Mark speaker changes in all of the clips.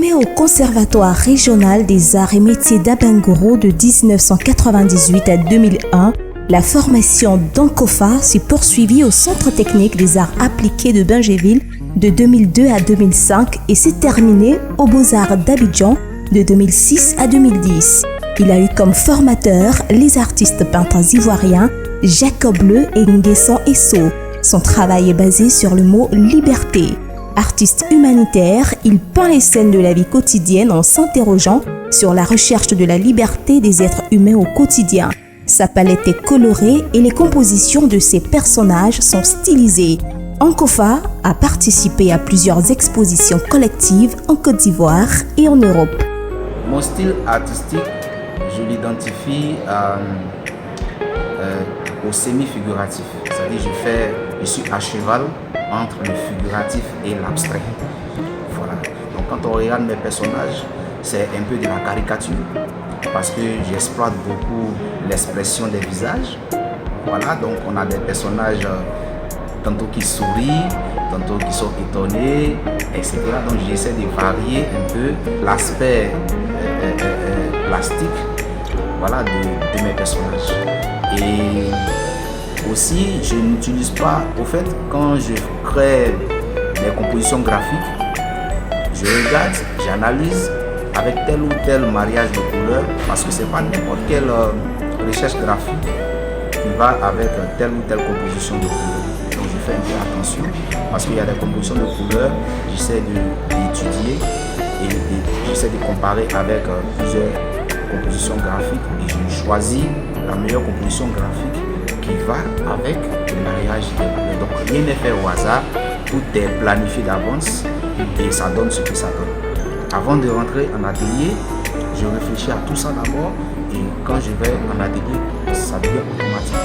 Speaker 1: Formée au Conservatoire régional des arts et métiers d'Abingoro de 1998 à 2001, la formation d'Ankofa s'est poursuivie au Centre technique des arts appliqués de Bingéville de 2002 à 2005 et s'est terminée aux Beaux-Arts d'Abidjan de 2006 à 2010. Il a eu comme formateurs les artistes peintres ivoiriens Jacob Bleu et Nguessan Esso. Son travail est basé sur le mot « liberté ». Artiste humanitaire, il peint les scènes de la vie quotidienne en s'interrogeant sur la recherche de la liberté des êtres humains au quotidien. Sa palette est colorée et les compositions de ses personnages sont stylisées. Ankofa a participé à plusieurs expositions collectives en Côte d'Ivoire et en Europe.
Speaker 2: Mon style artistique, je l'identifie au semi-figuratif. C'est-à-dire je suis à cheval entre le figuratif et l'abstrait. Voilà. Donc quand on regarde mes personnages, c'est un peu de la caricature parce que j'exploite beaucoup l'expression des visages. Voilà, donc on a des personnages tantôt qui sourient, tantôt qui sont étonnés, etc. Donc j'essaie de varier un peu l'aspect plastique, voilà, de mes personnages. Et aussi, je n'utilise pas, au fait, quand je crée des compositions graphiques, je regarde, j'analyse avec tel ou tel mariage de couleurs, parce que c'est pas n'importe quelle recherche graphique qui va avec telle ou telle composition de couleurs. Donc je fais un peu attention, parce qu'il y a des compositions de couleurs, j'essaie d'étudier et j'essaie de comparer avec plusieurs compositions graphiques et je choisis la meilleure composition graphique qui va avec le mariage des couleurs. Donc rien n'est fait au hasard, tout est planifié d'avance et ça donne ce que ça donne. Avant de rentrer en atelier, je réfléchis à tout ça d'abord et quand je vais en atelier, ça devient automatique.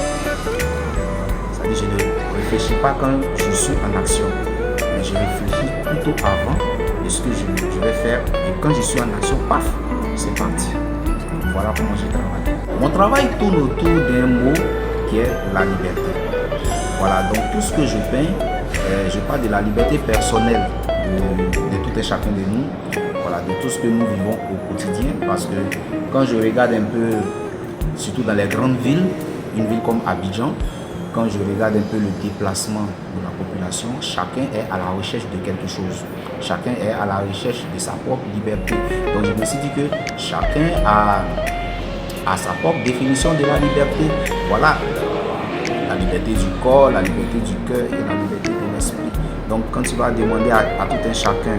Speaker 2: C'est-à-dire je ne réfléchis pas quand je suis en action, mais je réfléchis plutôt avant de ce que je vais faire et quand je suis en action, paf, c'est parti. Voilà comment je travaille. Mon travail tourne autour d'un mot qui est la liberté. Voilà, donc tout ce que je peins, je parle de la liberté personnelle de tout et chacun de nous, voilà, de tout ce que nous vivons au quotidien, parce que quand je regarde un peu, surtout dans les grandes villes, une ville comme Abidjan, quand je regarde un peu le déplacement de la population, chacun est à la recherche de quelque chose. Chacun est à la recherche de sa propre liberté. Donc je me suis dit que chacun a sa propre définition de la liberté. Voilà, la liberté du corps, la liberté du cœur et la liberté de l'esprit. Donc quand tu vas demander à tout un chacun,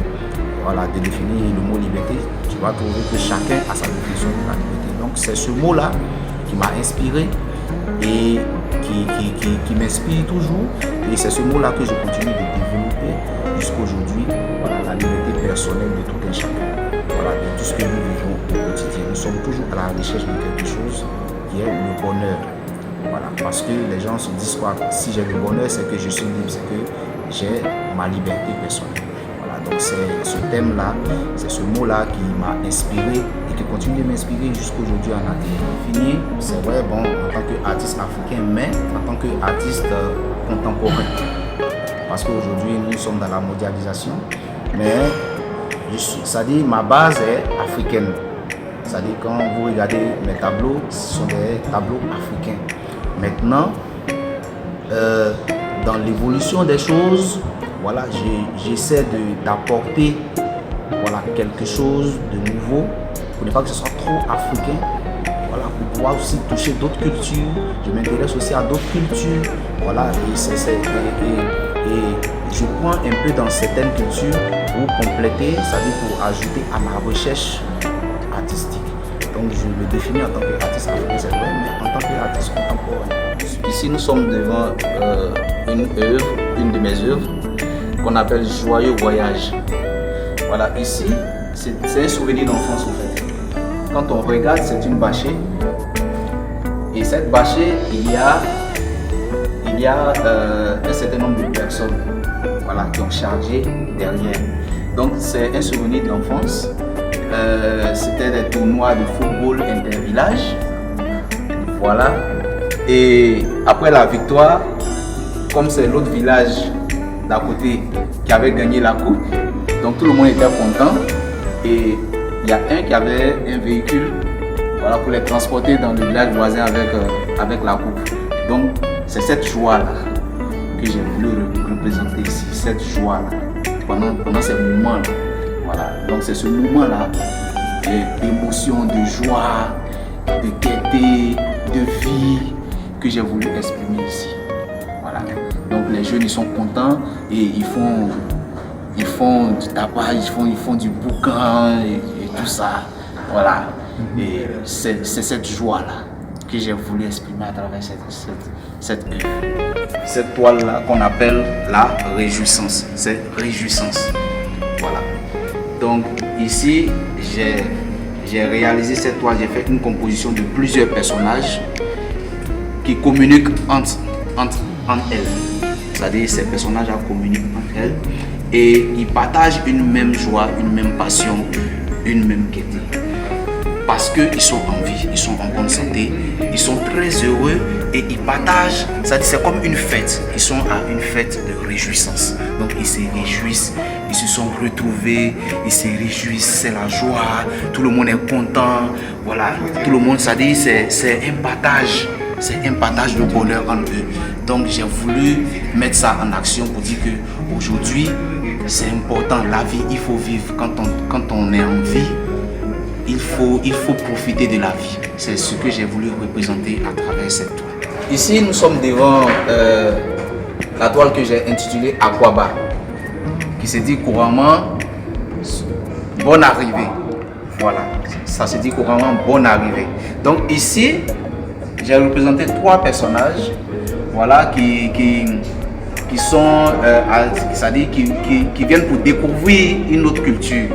Speaker 2: voilà, de définir le mot liberté, tu vas trouver que chacun a sa définition de la liberté. Donc c'est ce mot-là qui m'a inspiré et qui m'inspire toujours. Et c'est ce mot-là que je continue de développer jusqu'aujourd'hui. Voilà, la liberté personnelle de tout un chacun. Voilà, de tout ce que nous vivons au quotidien. Nous sommes toujours à la recherche de quelque chose qui est le bonheur. Voilà, parce que les gens se disent quoi, si j'ai le bonheur, c'est que je suis libre, c'est que j'ai ma liberté personnelle. Voilà, donc c'est ce thème-là, c'est ce mot-là qui m'a inspiré et qui continue de m'inspirer jusqu'aujourd'hui en atelier. C'est vrai, bon, en tant qu'artiste africain, mais en tant qu'artiste contemporain. Parce qu'aujourd'hui, nous sommes dans la mondialisation, mais c'est-à-dire ma base est africaine. C'est-à-dire quand vous regardez mes tableaux, ce sont des tableaux africains. Maintenant, dans l'évolution des choses, voilà, j'essaie d'apporter voilà, quelque chose de nouveau pour ne pas que ce soit trop africain. Voilà, pour pouvoir aussi toucher d'autres cultures. Je m'intéresse aussi à d'autres cultures. Voilà, et je prends un peu dans certaines cultures pour compléter, c'est-à-dire pour ajouter à ma recherche artistique. Donc je me définis en tant qu'artiste africain, c'est vrai, mais en tant qu'artiste contemporain. Ici nous sommes devant une de mes œuvres qu'on appelle Joyeux Voyage. Voilà, ici c'est un souvenir d'enfance en fait. Quand on regarde, c'est une bâchée. Et cette bâchée, il y a un certain nombre de personnes, voilà, qui ont chargé derrière. Donc c'est un souvenir d'enfance. C'était des tournois de football inter-village. Voilà. Et après la victoire, comme c'est l'autre village d'à côté qui avait gagné la coupe, donc tout le monde était content. Et il y a un qui avait un véhicule, voilà, pour les transporter dans le village voisin avec la coupe. Donc c'est cette joie-là que j'ai voulu représenter ici, cette joie-là, pendant ces moments-là. Voilà. Donc c'est ce moment-là d'émotion, de joie, de gaieté, de vie que j'ai voulu exprimer ici. Voilà. Donc les jeunes ils sont contents et ils font du tapage, ils font du boucan et tout ça. Voilà. Et c'est cette joie-là que j'ai voulu exprimer à travers cette œuvre. Cette toile-là qu'on appelle la réjouissance. C'est réjouissance. Voilà. Donc ici, j'ai réalisé cette toile, j'ai fait une composition de plusieurs personnages qui communiquent entre elles. C'est-à-dire ces personnages communiquent entre elles et ils partagent une même joie, une même passion, une même gaieté. Parce qu'ils sont en vie, ils sont en bonne santé, ils sont très heureux et ils partagent, c'est comme une fête, ils sont à une fête de réjouissance. Donc ils se réjouissent, ils se sont retrouvés, ils se réjouissent, c'est la joie, tout le monde est content, voilà, tout le monde, c'est-à-dire c'est un partage de bonheur en eux. Donc j'ai voulu mettre ça en action pour dire que aujourd'hui c'est important, la vie, il faut vivre quand on est en vie. Il faut profiter de la vie. C'est ce que j'ai voulu représenter à travers cette toile. Ici, nous sommes devant la toile que j'ai intitulée Aquaba, qui se dit couramment bonne arrivée. Voilà, ça se dit couramment bonne arrivée. Donc ici, j'ai représenté 3 personnages, voilà, qui sont, c'est-à-dire qui viennent pour découvrir une autre culture.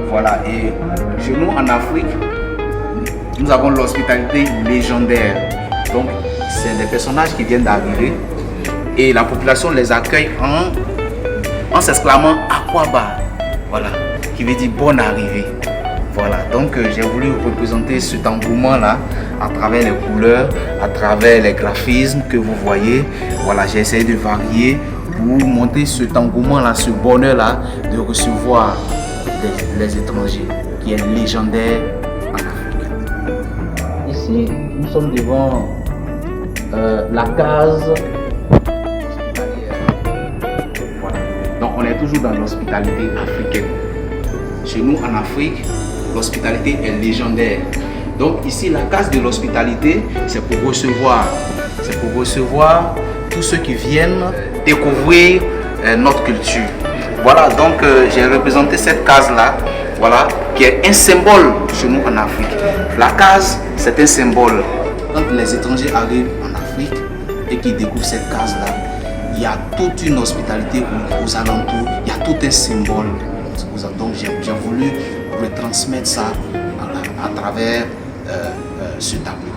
Speaker 2: Voilà, et chez nous en Afrique, nous avons l'hospitalité légendaire. Donc, c'est des personnages qui viennent d'arriver et la population les accueille en s'exclamant Aquaba, voilà, qui veut dire bonne arrivée. Voilà, donc j'ai voulu représenter cet engouement-là à travers les couleurs, à travers les graphismes que vous voyez. Voilà, j'ai essayé de varier pour montrer cet engouement-là, ce bonheur-là de recevoir les étrangers, qui est légendaire en Afrique. Ici, nous sommes devant la case hospitalière. Voilà. Donc, on est toujours dans l'hospitalité africaine. Chez nous, en Afrique, l'hospitalité est légendaire. Donc, ici, la case de l'hospitalité, c'est pour recevoir tous ceux qui viennent découvrir notre culture. Voilà, donc j'ai représenté cette case-là, voilà, qui est un symbole chez nous en Afrique. La case, c'est un symbole. Quand les étrangers arrivent en Afrique et qu'ils découvrent cette case-là, il y a toute une hospitalité aux alentours, il y a tout un symbole. Donc j'ai voulu retransmettre ça à travers ce tableau.